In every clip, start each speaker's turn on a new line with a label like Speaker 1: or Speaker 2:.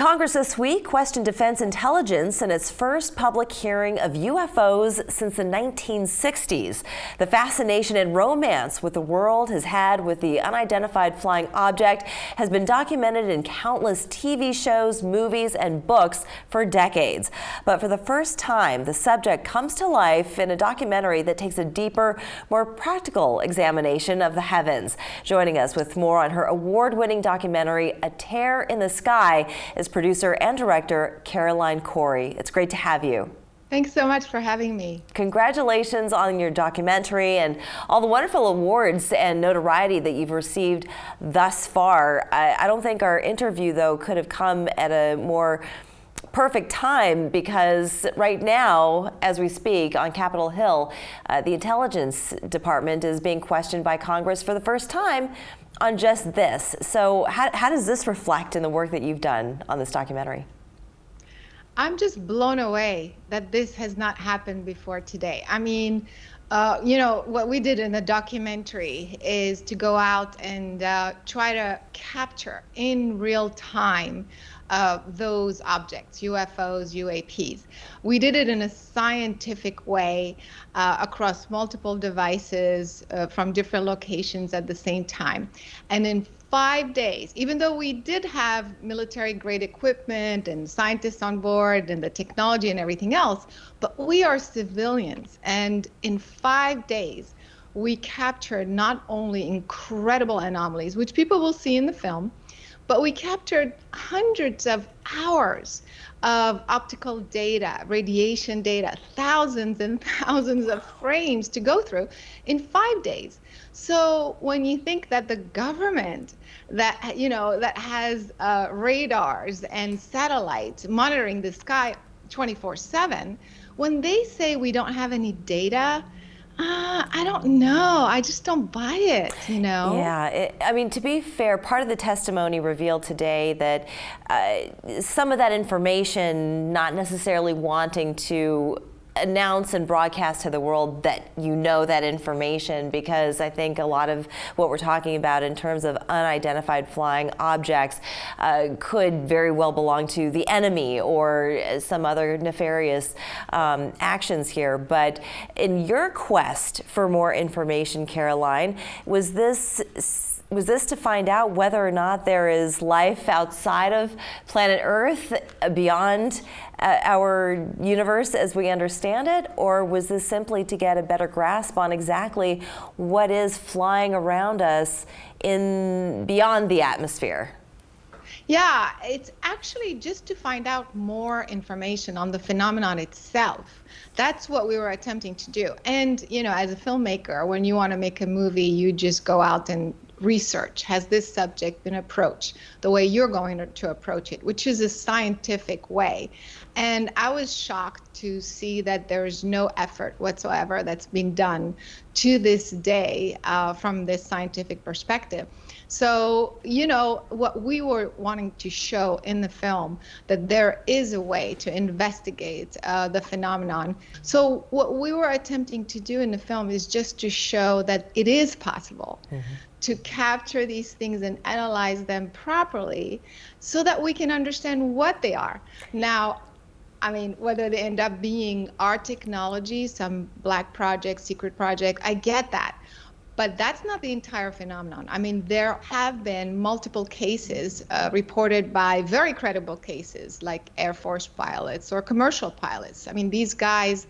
Speaker 1: Congress this week questioned Defense Intelligence in its first public hearing of UFOs since the 1960s. The fascination and romance with the world has had with the unidentified flying object has been documented in countless TV shows, movies, and books for decades. But for the first time, the subject comes to life in a documentary that takes a deeper, more practical examination of the heavens. Joining us with more on her award-winning documentary, A Tear in the Sky, is producer and director Caroline Cory. It's great to have you.
Speaker 2: Thanks so much for having me.
Speaker 1: Congratulations on your documentary and all the wonderful awards and notoriety that you've received thus far. I don't think our interview, though, could have come at a more perfect time, because right now, as we speak, on Capitol Hill, the Intelligence Department is being questioned by Congress for the first time on just this. So how does this reflect in the work that you've done on this documentary?
Speaker 2: I'm just blown away that this has not happened before today. I mean, you know, what we did in the documentary is to go out and try to capture in real time those objects, UFOs, UAPs. We did it in a scientific way across multiple devices from different locations at the same time. And in 5 days, even though we did have military-grade equipment and scientists on board and the technology and everything else, but we are civilians. And in 5 days, we captured not only incredible anomalies, which people will see in the film, but we captured hundreds of hours of optical data, radiation data, thousands and thousands of frames to go through in 5 days. So when you think that the government that, you know, that has radars and satellites monitoring the sky 24/7, when they say we don't have any data, I don't know. I just don't buy it, you know?
Speaker 1: Yeah, I mean, to be fair, part of the testimony revealed today that some of that information, not necessarily wanting to announce and broadcast to the world that you know that information, because I think a lot of what we're talking about in terms of unidentified flying objects could very well belong to the enemy or some other nefarious actions here. But in your quest for more information, Caroline, was this to find out whether or not there is life outside of planet Earth, beyond our universe as we understand it? Or was this simply to get a better grasp on exactly what is flying around us beyond the atmosphere?
Speaker 2: Yeah, it's actually just to find out more information on the phenomenon itself. That's what we were attempting to do. And, you know, as a filmmaker, when you want to make a movie, you just go out and research. Has this subject been approached the way you're going to approach it, which is a scientific way? And I was shocked to see that there is no effort whatsoever that's been done to this day from this scientific perspective. So, you know, what we were wanting to show in the film, that there is a way to investigate the phenomenon. So what we were attempting to do in the film is just to show that it is possible to capture these things and analyze them properly so that we can understand what they are. Now, I mean, whether they end up being our technology, some black project, secret project, I get that. But that's not the entire phenomenon. I mean, there have been multiple cases reported by very credible cases like Air Force pilots or commercial pilots. I mean, these guys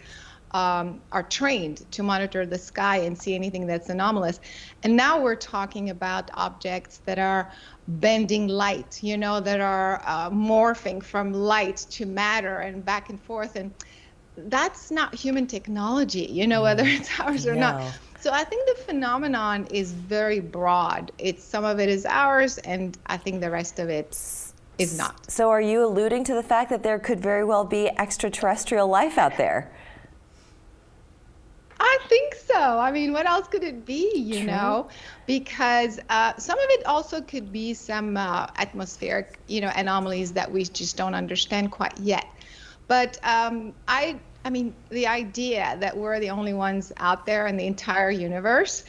Speaker 2: are trained to monitor the sky and see anything that's anomalous. And now we're talking about objects that are bending light, you know, that are morphing from light to matter and back and forth. And that's not human technology, you know, whether it's ours or not. So I think the phenomenon is very broad. Some of it is ours, and I think the rest of it is not.
Speaker 1: So are you alluding to the fact that there could very well be extraterrestrial life out there?
Speaker 2: I think so. I mean, what else could it be, you know? Because some of it also could be some atmospheric, you know, anomalies that we just don't understand quite yet. But I mean, the idea that we're the only ones out there in the entire universe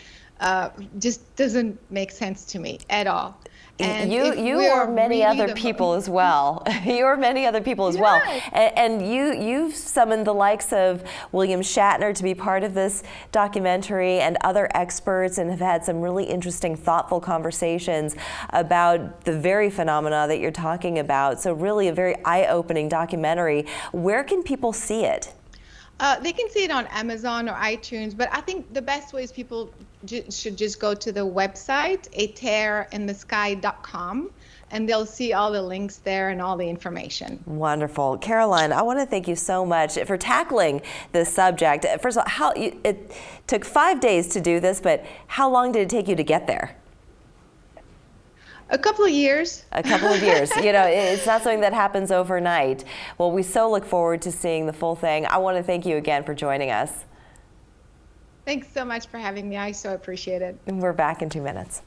Speaker 2: just doesn't make sense to me at all. And
Speaker 1: you or many other people as well. You or many other people as well. And you've summoned the likes of William Shatner to be part of this documentary and other experts, and have had some really interesting, thoughtful conversations about the very phenomena that you're talking about. So really a very eye-opening documentary. Where can people see it?
Speaker 2: They can see it on Amazon or iTunes, but I think the best way is people should just go to the website, atearinthesky.com, and they'll see all the links there and all the information.
Speaker 1: Wonderful. Caroline, I want to thank you so much for tackling this subject. First of all, it took 5 days to do this, but how long did it take you to get there?
Speaker 2: A couple of years.
Speaker 1: A couple of years. You know, it's not something that happens overnight. Well, we so look forward to seeing the full thing. I want to thank you again for joining us.
Speaker 2: Thanks so much for having me. I so appreciate it.
Speaker 1: And we're back in 2 minutes.